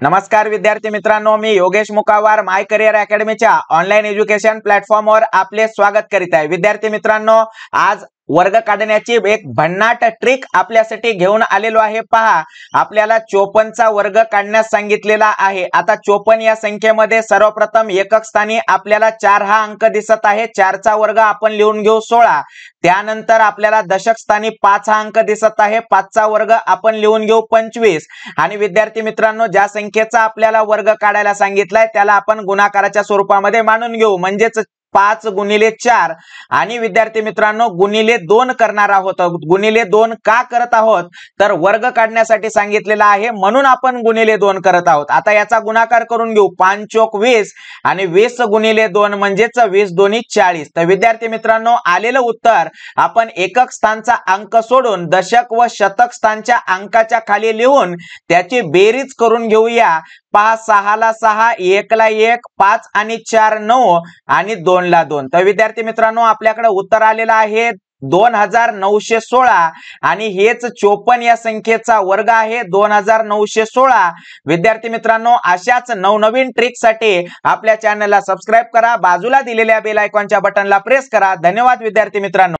नमस्कार विद्यार्थी मित्रांनो, मी योगेश मुकावार माय करियर अकॅडमीच्या ऑनलाईन एज्युकेशन प्लॅटफॉर्मवर आपले स्वागत करीत आहे। विद्यार्थी मित्रांनो, आज वर्ग काढण्याची एक भन्नाट ट्रिक आपल्यासाठी घेऊन आलेलो आहे। पहा, आपल्याला 54 चा वर्ग काढण्यास सांगितलेला आहे। आता 54 या संख्येमध्ये सर्वप्रथम एकक स्थानी आपल्याला 4 हा अंक दिसत आहे। 4 चा वर्ग आपण लिहून घेऊ 16। त्यानंतर आपल्याला दशक स्थानी 5 हा अंक दिसत आहे। 5 चा वर्ग आपण लिहून घेऊ 25। आणि विद्यार्थी मित्रांनो, ज्या संख्येचा आपल्याला वर्ग काढायला सांगितलाय त्याला आपण गुणाकाराच्या स्वरूपामध्ये मांडून घेऊ, म्हणजेच 5 गुणिले 4 आणि विद्यार्थी मित्रांनो गुणिले 2 करणार आहोत। गुणिले 2 का करत आहोत तर वर्ग काढण्यासाठी सांगितलेला आहे, म्हणून आपण गुणिले 2 करत आहोत। आता याचा गुणाकार करून घेऊ, 5 चोक 20 आणि 20 गुणिले 2 म्हणजेच 20 दोन्ही 40। तर विद्यार्थी मित्रांनो, आलेलं उत्तर आपण एकक स्थानचा अंक सोडून दशक व शतक स्थानच्या अंकाच्या खाली लिहून त्याची बेरीज करून घेऊया। 5 6 ला 6, 1 ला 1, 5 आणि 4 9 आणि 2 ला 2। तर विद्यार्थी मित्रांनो, आपल्याकडे उत्तर आलेलं आहे 2916 आणि हेच 54 या संख्येचा वर्ग आहे, 2916। विद्यार्थी मित्रांनो, अशाच नवनवीन ट्रिक साठी आपल्या चॅनलला सबस्क्राइब करा, बाजूला दिलेल्या बेल आयकॉनच्या बटनला प्रेस करा। धन्यवाद विद्यार्थी मित्रांनो।